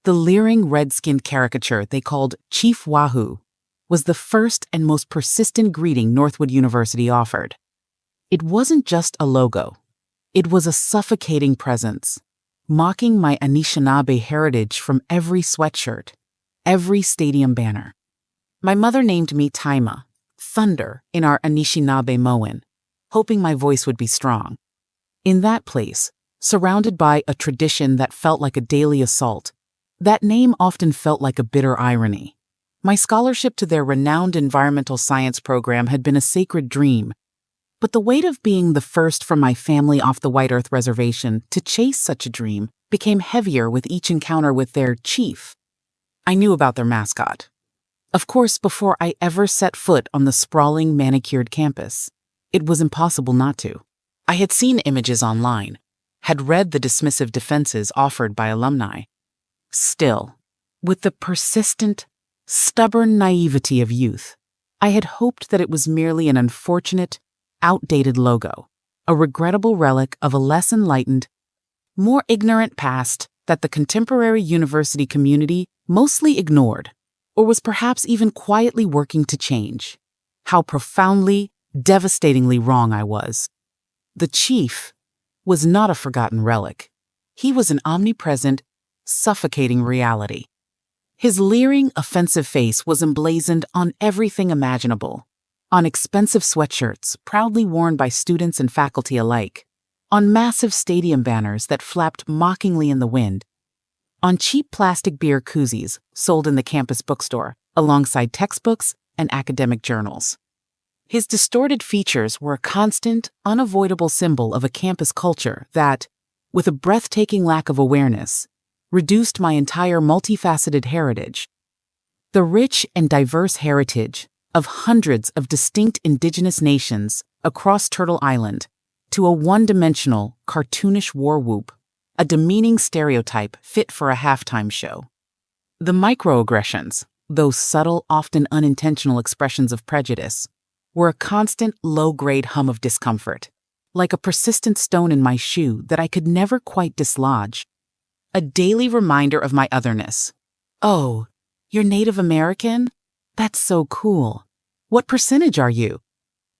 The leering red-skinned caricature they called Chief Wahoo was the first and most persistent greeting Northwood University offered. It wasn't just a logo. It was a suffocating presence, mocking my Anishinaabe heritage from every sweatshirt, every stadium banner. My mother named me Taima, thunder in our Anishinaabe Moan, hoping my voice would be strong. In that place, surrounded by a tradition that felt like a daily assault, that name often felt like a bitter irony. My scholarship to their renowned environmental science program had been a sacred dream, but the weight of being the first from my family off the White Earth Reservation to chase such a dream became heavier with each encounter with their chief. I knew about their mascot. Of course, before I ever set foot on the sprawling, manicured campus, it was impossible not to. I had seen images online, had read the dismissive defenses offered by alumni. Still, with the persistent, stubborn naivety of youth, I had hoped that it was merely an unfortunate, outdated logo, a regrettable relic of a less enlightened, more ignorant past that the contemporary university community mostly ignored, or was perhaps even quietly working to change. How profoundly, devastatingly wrong I was. The chief was not a forgotten relic. He was an omnipresent, suffocating reality. His leering, offensive face was emblazoned on everything imaginable. On expensive sweatshirts proudly worn by students and faculty alike, on massive stadium banners that flapped mockingly in the wind, on cheap plastic beer koozies sold in the campus bookstore alongside textbooks and academic journals. His distorted features were a constant, unavoidable symbol of a campus culture that, with a breathtaking lack of awareness, reduced my entire multifaceted heritage. The rich and diverse heritage of hundreds of distinct Indigenous nations across Turtle Island to a one-dimensional, cartoonish war whoop, a demeaning stereotype fit for a halftime show. The microaggressions, those subtle, often unintentional expressions of prejudice, were a constant, low-grade hum of discomfort, like a persistent stone in my shoe that I could never quite dislodge. A daily reminder of my otherness. Oh, you're Native American? That's so cool. What percentage are you?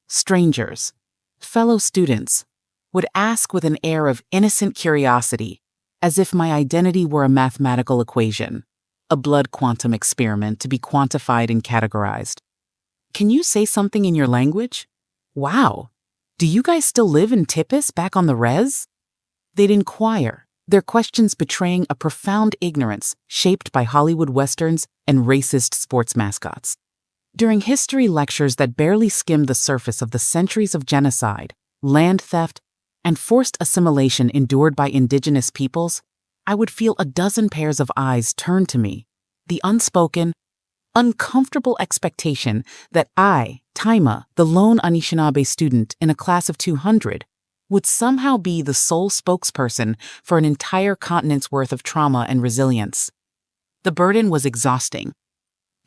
Strangers, fellow students, would ask with an air of innocent curiosity, as if my identity were a mathematical equation, a blood quantum experiment to be quantified and categorized. Can you say something in your language? Wow, do you guys still live in Tippis back on the res? They'd inquire, their questions betraying a profound ignorance shaped by Hollywood westerns and racist sports mascots. During history lectures that barely skimmed the surface of the centuries of genocide, land theft, and forced assimilation endured by Indigenous peoples, I would feel a dozen pairs of eyes turn to me, the unspoken, uncomfortable expectation that I, Taima, the lone Anishinaabe student in a class of 200, would somehow be the sole spokesperson for an entire continent's worth of trauma and resilience. The burden was exhausting.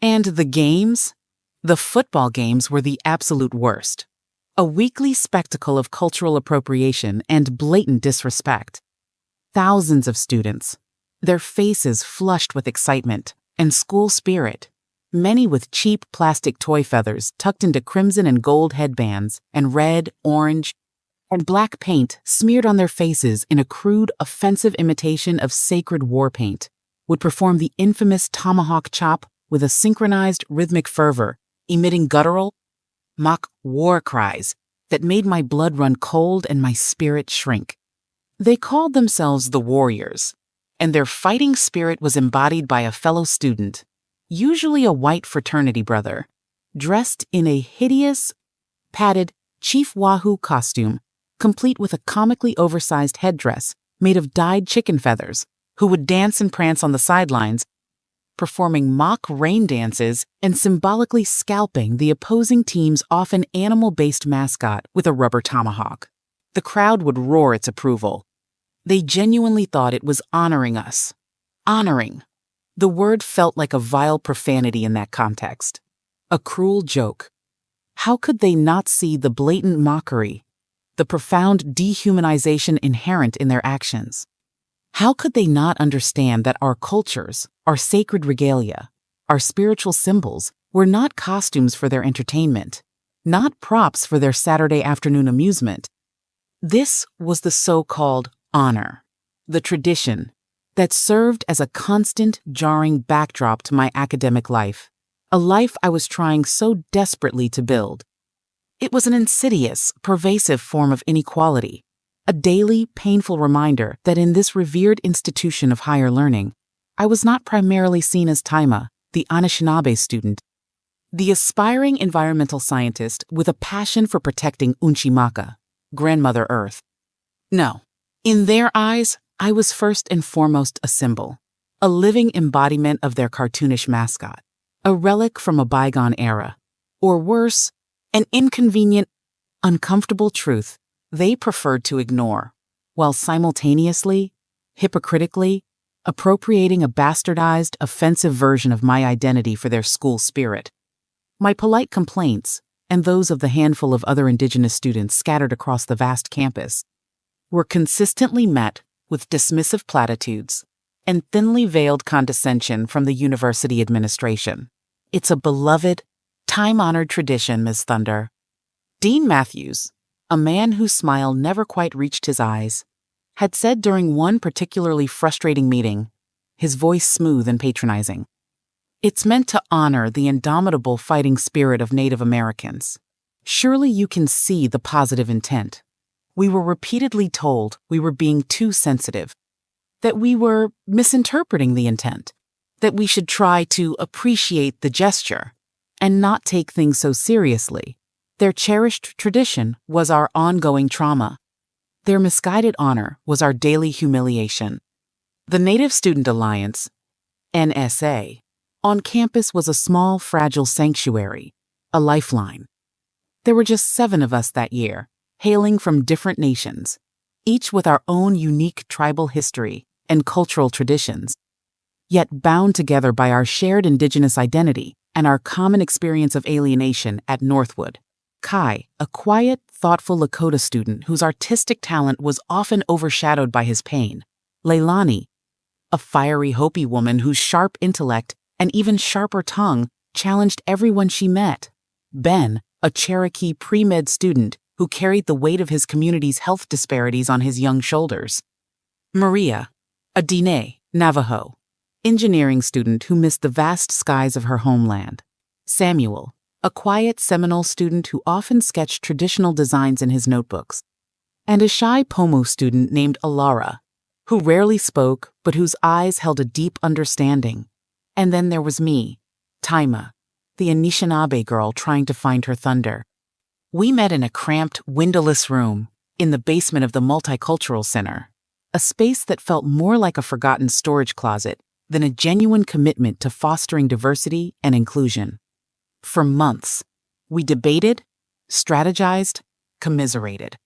And the games? The football games were the absolute worst. A weekly spectacle of cultural appropriation and blatant disrespect. Thousands of students, their faces flushed with excitement and school spirit, many with cheap plastic toy feathers tucked into crimson and gold headbands and red, orange, and black paint smeared on their faces in a crude, offensive imitation of sacred war paint, would perform the infamous tomahawk chop with a synchronized rhythmic fervor, emitting guttural, mock war cries that made my blood run cold and my spirit shrink. They called themselves the Warriors, and their fighting spirit was embodied by a fellow student, usually a white fraternity brother, dressed in a hideous, padded Chief Wahoo costume, complete with a comically oversized headdress made of dyed chicken feathers, who would dance and prance on the sidelines, performing mock rain dances and symbolically scalping the opposing team's often animal-based mascot with a rubber tomahawk. The crowd would roar its approval. They genuinely thought it was honoring us. Honoring. The word felt like a vile profanity in that context. A cruel joke. How could they not see the blatant mockery, the profound dehumanization inherent in their actions? How could they not understand that our cultures, our sacred regalia, our spiritual symbols were not costumes for their entertainment, not props for their Saturday afternoon amusement? This was the so-called honor, the tradition that served as a constant, jarring backdrop to my academic life, a life I was trying so desperately to build. It was an insidious, pervasive form of inequality, a daily, painful reminder that in this revered institution of higher learning, I was not primarily seen as Taima, the Anishinaabe student, the aspiring environmental scientist with a passion for protecting Unchimaka, Grandmother Earth. No, in their eyes, I was first and foremost a symbol, a living embodiment of their cartoonish mascot, a relic from a bygone era, or worse, an inconvenient, uncomfortable truth they preferred to ignore, while simultaneously, hypocritically, appropriating a bastardized, offensive version of my identity for their school spirit. My polite complaints, and those of the handful of other Indigenous students scattered across the vast campus, were consistently met with dismissive platitudes and thinly veiled condescension from the university administration. It's a beloved, time-honored tradition, Ms. Thunder. Dean Matthews, a man whose smile never quite reached his eyes, had said during one particularly frustrating meeting, his voice smooth and patronizing, "It's meant to honor the indomitable fighting spirit of Native Americans. Surely you can see the positive intent. We were repeatedly told we were being too sensitive, that we were misinterpreting the intent, that we should try to appreciate the gesture and not take things so seriously. Their cherished tradition was our ongoing trauma. Their misguided honor was our daily humiliation." The Native Student Alliance, NSA, on campus was a small, fragile sanctuary, a lifeline. There were just 7 of us that year, hailing from different nations, each with our own unique tribal history and cultural traditions, yet bound together by our shared Indigenous identity and our common experience of alienation at Northwood. Kai, a quiet, thoughtful Lakota student whose artistic talent was often overshadowed by his pain. Leilani, a fiery Hopi woman whose sharp intellect and even sharper tongue challenged everyone she met. Ben, a Cherokee pre-med student who carried the weight of his community's health disparities on his young shoulders. Maria, a Diné, Navajo, engineering student who missed the vast skies of her homeland. Samuel, a quiet Seminole student who often sketched traditional designs in his notebooks. And a shy Pomo student named Alara, who rarely spoke but whose eyes held a deep understanding. And then there was me, Taima, the Anishinaabe girl trying to find her thunder. We met in a cramped, windowless room in the basement of the Multicultural Center, a space that felt more like a forgotten storage closet than a genuine commitment to fostering diversity and inclusion. For months, we debated, strategized, commiserated.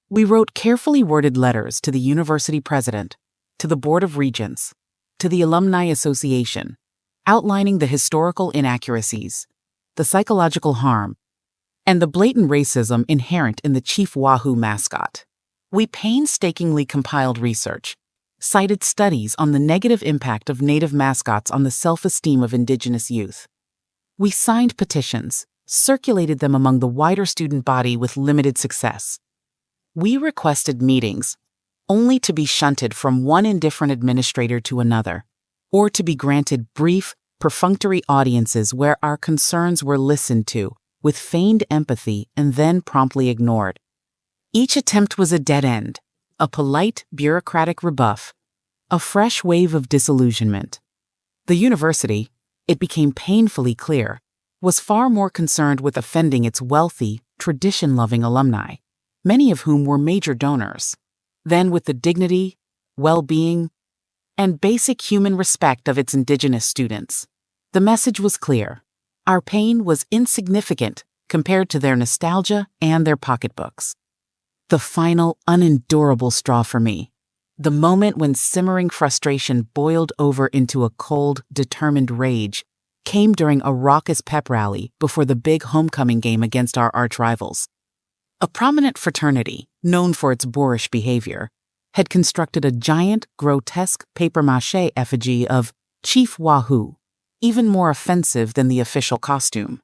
We wrote carefully worded letters to the university president, to the Board of Regents, to the Alumni Association, outlining the historical inaccuracies, the psychological harm, and the blatant racism inherent in the Chief Wahoo mascot. We painstakingly compiled research, cited studies on the negative impact of Native mascots on the self-esteem of Indigenous youth. We signed petitions, circulated them among the wider student body with limited success. We requested meetings, only to be shunted from one indifferent administrator to another, or to be granted brief, perfunctory audiences where our concerns were listened to with feigned empathy and then promptly ignored. Each attempt was a dead end, a polite, bureaucratic rebuff, a fresh wave of disillusionment. The university, it became painfully clear, was far more concerned with offending its wealthy, tradition-loving alumni, many of whom were major donors, than with the dignity, well-being, and basic human respect of its Indigenous students. The message was clear. Our pain was insignificant compared to their nostalgia and their pocketbooks. The final, unendurable straw for me, the moment when simmering frustration boiled over into a cold, determined rage, came during a raucous pep rally before the big homecoming game against our arch-rivals. A prominent fraternity, known for its boorish behavior, had constructed a giant, grotesque papier-mâché effigy of Chief Wahoo, even more offensive than the official costume.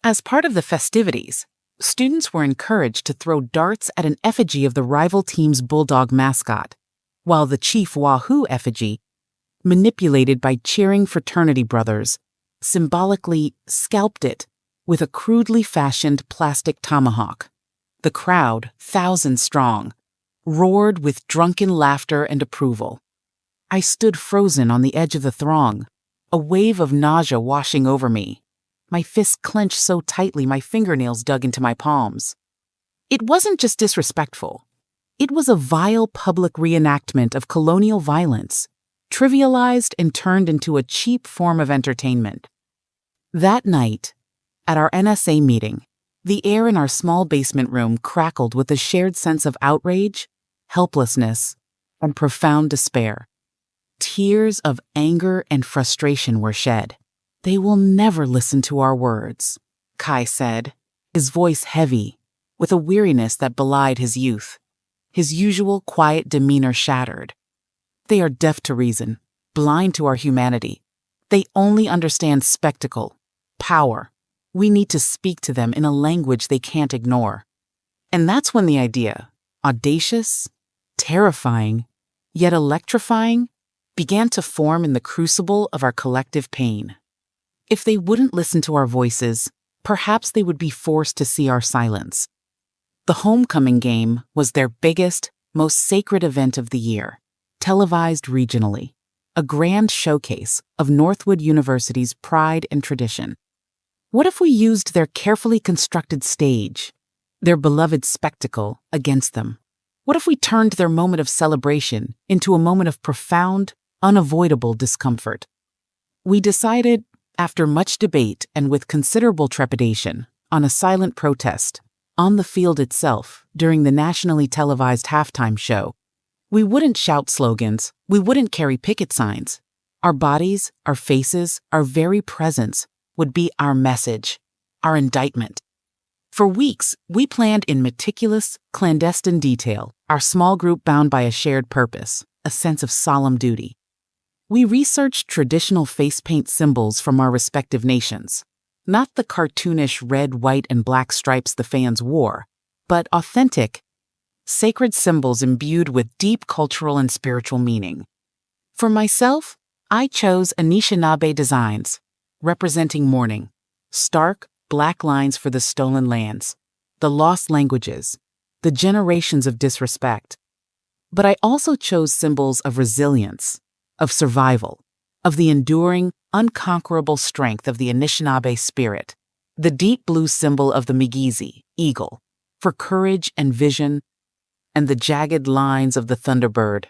As part of the festivities, students were encouraged to throw darts at an effigy of the rival team's bulldog mascot, while the Chief Wahoo effigy, manipulated by cheering fraternity brothers, symbolically scalped it with a crudely fashioned plastic tomahawk. The crowd, thousands strong, roared with drunken laughter and approval. I stood frozen on the edge of the throng, a wave of nausea washing over me, my fists clenched so tightly my fingernails dug into my palms. It wasn't just disrespectful. It was a vile public reenactment of colonial violence, trivialized and turned into a cheap form of entertainment. That night, at our NSA meeting, the air in our small basement room crackled with a shared sense of outrage, helplessness, and profound despair. Tears of anger and frustration were shed. "They will never listen to our words," Kai said, his voice heavy, with a weariness that belied his youth. His usual quiet demeanor shattered. "They are deaf to reason, blind to our humanity. They only understand spectacle, power. We need to speak to them in a language they can't ignore." And that's when the idea, audacious, terrifying, yet electrifying, began to form in the crucible of our collective pain. If they wouldn't listen to our voices, perhaps they would be forced to see our silence. The homecoming game was their biggest, most sacred event of the year, televised regionally, a grand showcase of Northwood University's pride and tradition. What if we used their carefully constructed stage, their beloved spectacle, against them? What if we turned their moment of celebration into a moment of profound, unavoidable discomfort? We decided, after much debate and with considerable trepidation, on a silent protest, on the field itself, during the nationally televised halftime show. We wouldn't shout slogans, we wouldn't carry picket signs. Our bodies, our faces, our very presence would be our message, our indictment. For weeks, we planned in meticulous, clandestine detail, our small group bound by a shared purpose, a sense of solemn duty. We researched traditional face paint symbols from our respective nations, not the cartoonish red, white, and black stripes the fans wore, but authentic, sacred symbols imbued with deep cultural and spiritual meaning. For myself, I chose Anishinaabe designs, representing mourning, stark, black lines for the stolen lands, the lost languages, the generations of disrespect. But I also chose symbols of resilience, of survival, of the enduring, unconquerable strength of the Anishinaabe spirit, the deep blue symbol of the Migizi, eagle, for courage and vision, and the jagged lines of the thunderbird,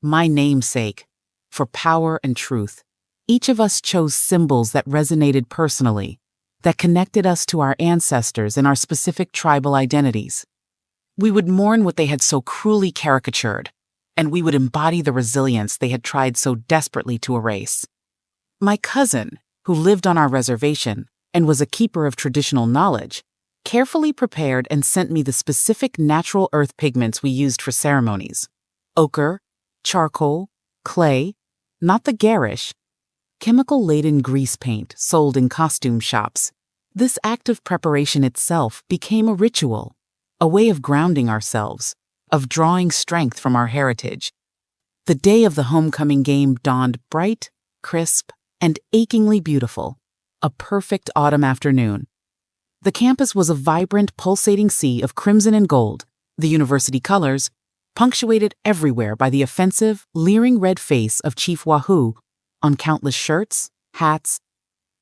my namesake, for power and truth. Each of us chose symbols that resonated personally, that connected us to our ancestors and our specific tribal identities. We would mourn what they had so cruelly caricatured, and we would embody the resilience they had tried so desperately to erase. My cousin, who lived on our reservation and was a keeper of traditional knowledge, carefully prepared and sent me the specific natural earth pigments we used for ceremonies: ochre, charcoal, clay, not the garish, chemical-laden grease paint sold in costume shops. This act of preparation itself became a ritual, a way of grounding ourselves, of drawing strength from our heritage. The day of the homecoming game dawned bright, crisp, and achingly beautiful, a perfect autumn afternoon. The campus was a vibrant, pulsating sea of crimson and gold, the university colors, punctuated everywhere by the offensive, leering red face of Chief Wahoo on countless shirts, hats,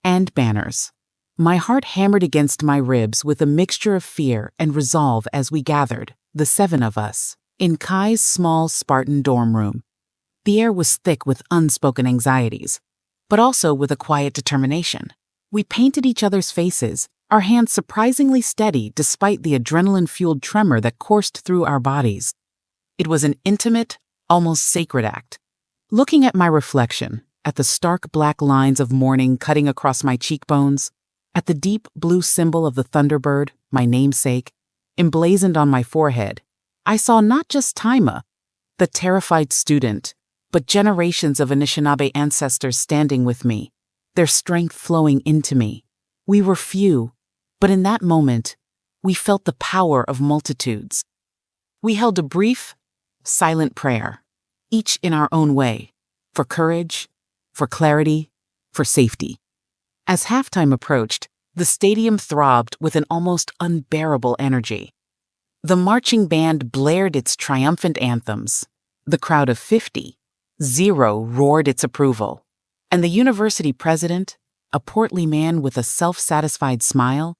and banners. My heart hammered against my ribs with a mixture of fear and resolve as we gathered, the 7 of us, in Kai's small Spartan dorm room. The air was thick with unspoken anxieties, but also with a quiet determination. We painted each other's faces, our hands surprisingly steady despite the adrenaline-fueled tremor that coursed through our bodies. It was an intimate, almost sacred act. Looking at my reflection, at the stark black lines of mourning cutting across my cheekbones, at the deep blue symbol of the thunderbird, my namesake, emblazoned on my forehead, I saw not just Taima, the terrified student, but generations of Anishinaabe ancestors standing with me, their strength flowing into me. We were few, but in that moment, we felt the power of multitudes. We held a brief, silent prayer, each in our own way, for courage, for clarity, for safety. As halftime approached, the stadium throbbed with an almost unbearable energy. The marching band blared its triumphant anthems. The crowd of 50, 0 roared its approval. And the university president, a portly man with a self-satisfied smile,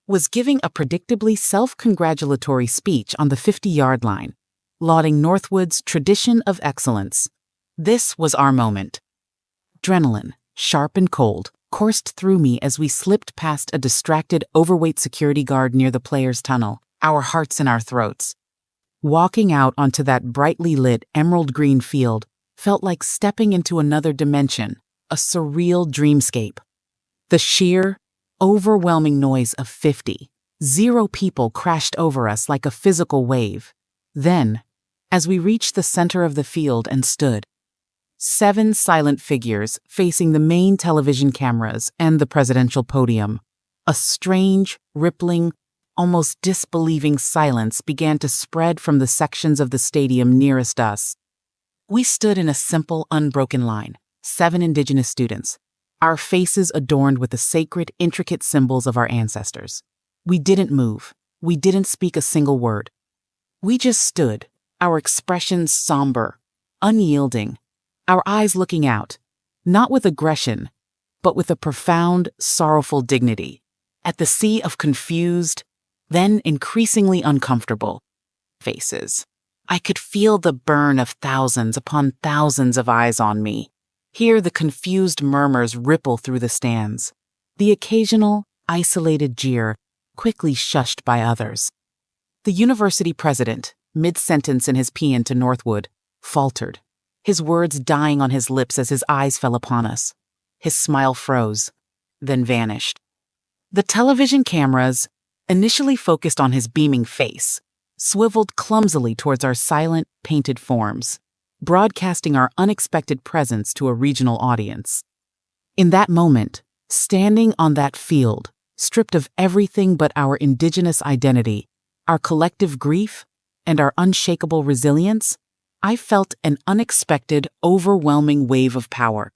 was giving a predictably self-congratulatory speech on the 50-yard line, lauding Northwood's tradition of excellence. This was our moment. Adrenaline, sharp and cold, coursed through me as we slipped past a distracted, overweight security guard near the players' tunnel, our hearts in our throats. Walking out onto that brightly lit emerald green field felt like stepping into another dimension, a surreal dreamscape. The sheer, overwhelming noise of 50, 0 people crashed over us like a physical wave. Then, as we reached the center of the field and stood, 7 silent figures facing the main television cameras and the presidential podium, a strange, rippling, almost disbelieving silence began to spread from the sections of the stadium nearest us. We stood in a simple, unbroken line, 7 Indigenous students, our faces adorned with the sacred, intricate symbols of our ancestors. We didn't move. We didn't speak a single word. We just stood, our expressions somber, unyielding, our eyes looking out, not with aggression, but with a profound, sorrowful dignity, at the sea of confused, then increasingly uncomfortable faces. I could feel the burn of thousands upon thousands of eyes on me, hear the confused murmurs ripple through the stands, the occasional, isolated jeer quickly shushed by others. The university president, mid-sentence in his paean to Northwood, faltered, his words dying on his lips as his eyes fell upon us. His smile froze, then vanished. The television cameras, initially focused on his beaming face, swiveled clumsily towards our silent, painted forms, broadcasting our unexpected presence to a regional audience. In that moment, standing on that field, stripped of everything but our Indigenous identity, our collective grief, and our unshakable resilience, I felt an unexpected, overwhelming wave of power.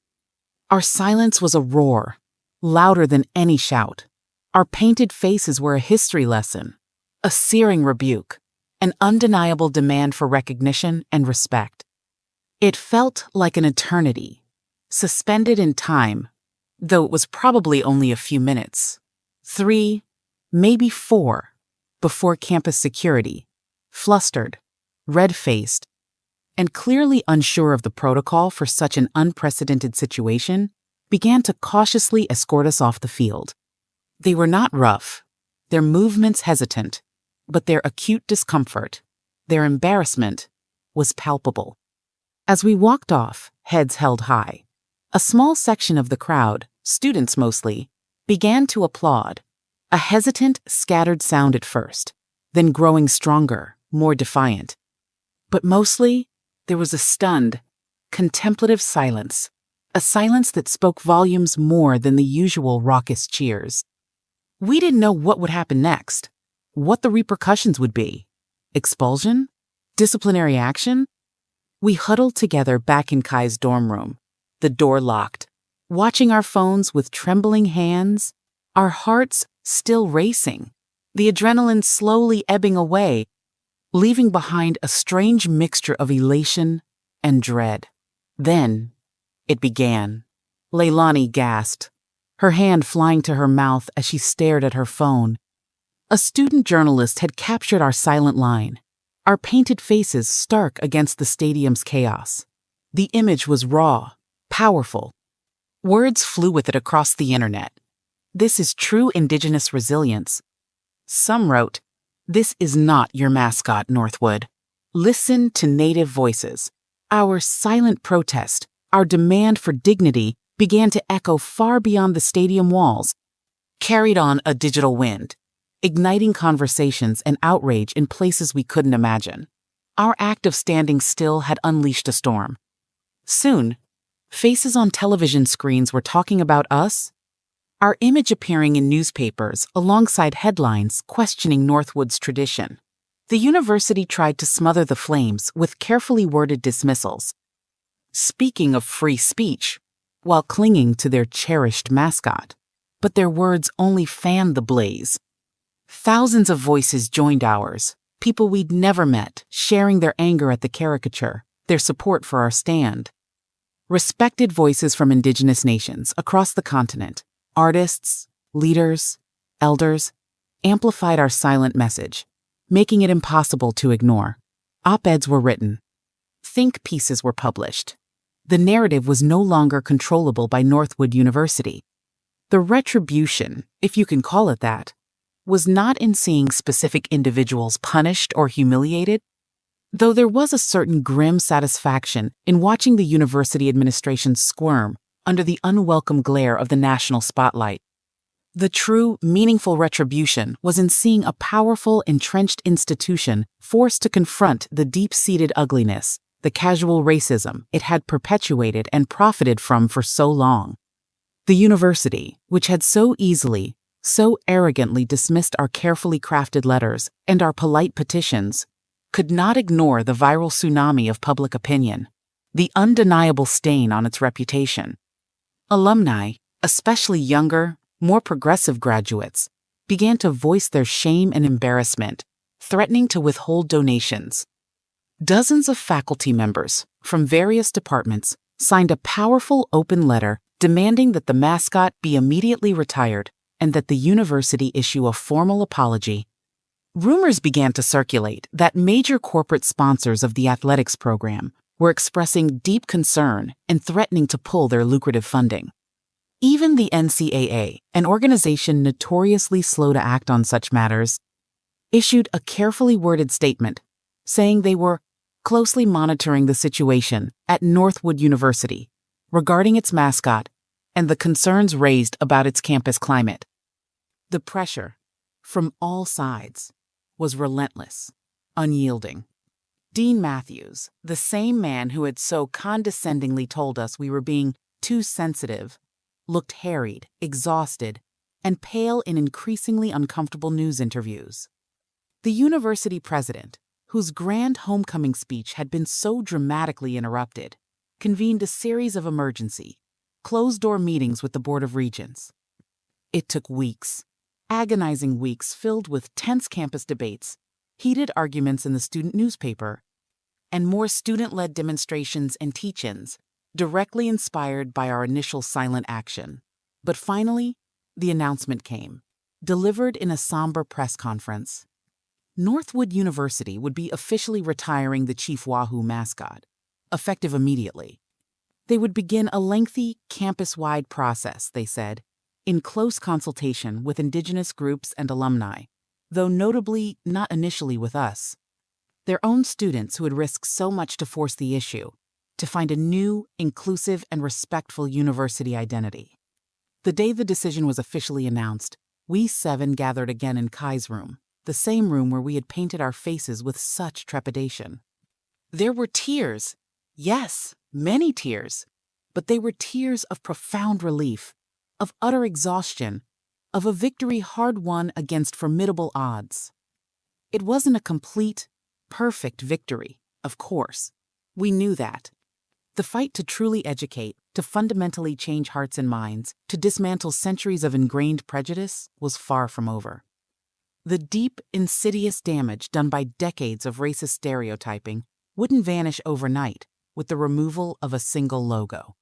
Our silence was a roar, louder than any shout. Our painted faces were a history lesson, a searing rebuke, an undeniable demand for recognition and respect. It felt like an eternity, suspended in time, though it was probably only a few minutes. 3, maybe 4, before campus security, flustered, red-faced, and clearly unsure of the protocol for such an unprecedented situation, began to cautiously escort us off the field. They were not rough, their movements hesitant, but their acute discomfort, their embarrassment, was palpable. As we walked off, heads held high, a small section of the crowd, students mostly, began to applaud, a hesitant, scattered sound at first, then growing stronger, more defiant. But mostly, there was a stunned, contemplative silence, a silence that spoke volumes more than the usual raucous cheers. We didn't know what would happen next, what the repercussions would be. Expulsion? Disciplinary action? We huddled together back in Kai's dorm room, the door locked, watching our phones with trembling hands, our hearts still racing, the adrenaline slowly ebbing away, leaving behind a strange mixture of elation and dread. Then, it began. Leilani gasped, her hand flying to her mouth as she stared at her phone. A student journalist had captured our silent line, our painted faces stark against the stadium's chaos. The image was raw, powerful. Words flew with it across the internet. This is true Indigenous resilience. Some wrote, "This is not your mascot, Northwood. Listen to Native voices." Our silent protest, our demand for dignity, began to echo far beyond the stadium walls, carried on a digital wind, igniting conversations and outrage in places we couldn't imagine. Our act of standing still had unleashed a storm. Soon, faces on television screens were talking about us, our image appearing in newspapers alongside headlines questioning Northwood's tradition. The university tried to smother the flames with carefully worded dismissals, speaking of free speech while clinging to their cherished mascot. But their words only fanned the blaze. Thousands of voices joined ours, people we'd never met, sharing their anger at the caricature, their support for our stand. Respected voices from Indigenous nations across the continent, artists, leaders, elders, amplified our silent message, making it impossible to ignore. Op-eds were written. Think pieces were published. The narrative was no longer controllable by Northwood University. The retribution, if you can call it that, was not in seeing specific individuals punished or humiliated, though there was a certain grim satisfaction in watching the university administration squirm under the unwelcome glare of the national spotlight. The true, meaningful retribution was in seeing a powerful, entrenched institution forced to confront the deep-seated ugliness, the casual racism it had perpetuated and profited from for so long. The university, which had so easily, so arrogantly dismissed our carefully crafted letters and our polite petitions, could not ignore the viral tsunami of public opinion, the undeniable stain on its reputation. Alumni, especially younger, more progressive graduates, began to voice their shame and embarrassment, threatening to withhold donations. Dozens of faculty members from various departments signed a powerful open letter demanding that the mascot be immediately retired and that the university issue a formal apology. Rumors began to circulate that major corporate sponsors of the athletics program were expressing deep concern and threatening to pull their lucrative funding. Even the NCAA, an organization notoriously slow to act on such matters, issued a carefully worded statement saying they were closely monitoring the situation at Northwood University regarding its mascot and the concerns raised about its campus climate. The pressure, from all sides, was relentless, unyielding. Dean Matthews, the same man who had so condescendingly told us we were being too sensitive, looked harried, exhausted, and pale in increasingly uncomfortable news interviews. The university president, whose grand homecoming speech had been so dramatically interrupted, convened a series of emergency, closed-door meetings with the Board of Regents. It took weeks, agonizing weeks filled with tense campus debates, heated arguments in the student newspaper, and more student-led demonstrations and teach-ins, directly inspired by our initial silent action. But finally, the announcement came, delivered in a somber press conference. Northwood University would be officially retiring the Chief Wahoo mascot, effective immediately. They would begin a lengthy, campus-wide process, they said, in close consultation with Indigenous groups and alumni, though notably not initially with us. Their own students who had risked so much to force the issue, to find a new, inclusive, and respectful university identity. The day the decision was officially announced, we 7 gathered again in Kai's room, the same room where we had painted our faces with such trepidation. There were tears, yes, many tears, but they were tears of profound relief, of utter exhaustion, of a victory hard won against formidable odds. It wasn't a complete, perfect victory, of course. We knew that. The fight to truly educate, to fundamentally change hearts and minds, to dismantle centuries of ingrained prejudice was far from over. The deep, insidious damage done by decades of racist stereotyping wouldn't vanish overnight with the removal of a single logo.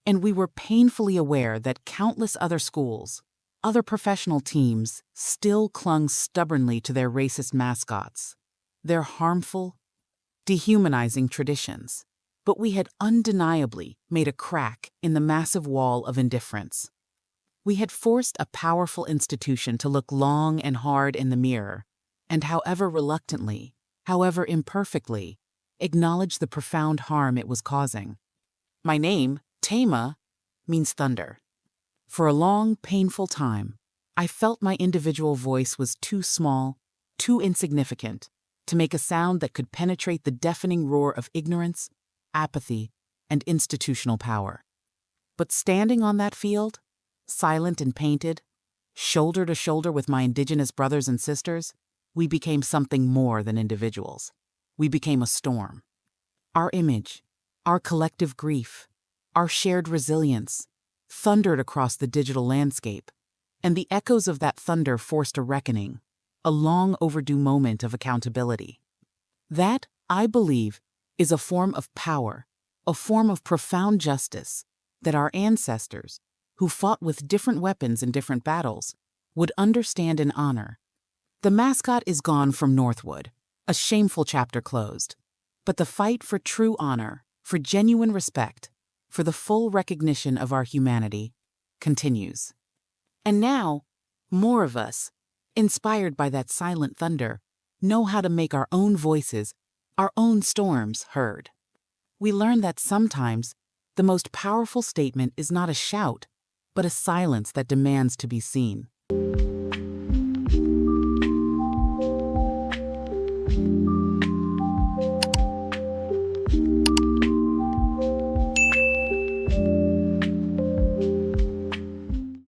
And we were painfully aware that countless other schools, other professional teams, still clung stubbornly to their racist mascots, their harmful, dehumanizing traditions. But we had undeniably made a crack in the massive wall of indifference. We had forced a powerful institution to look long and hard in the mirror, and however reluctantly, however imperfectly, acknowledge the profound harm it was causing. My name, Taima, means thunder. For a long, painful time, I felt my individual voice was too small, too insignificant, to make a sound that could penetrate the deafening roar of ignorance, apathy, and institutional power. But standing on that field, silent and painted, shoulder to shoulder with my Indigenous brothers and sisters, we became something more than individuals. We became a storm. Our image, our collective grief, our shared resilience, thundered across the digital landscape, and the echoes of that thunder forced a reckoning, a long overdue moment of accountability. That, I believe, is a form of power, a form of profound justice that our ancestors, who fought with different weapons in different battles, would understand and honor. The mascot is gone from Northwood, a shameful chapter closed. But the fight for true honor, for genuine respect, for the full recognition of our humanity, continues. And now, more of us, inspired by that silent thunder, know how to make our own voices, our own storms heard. We learn that sometimes the most powerful statement is not a shout, but a silence that demands to be seen.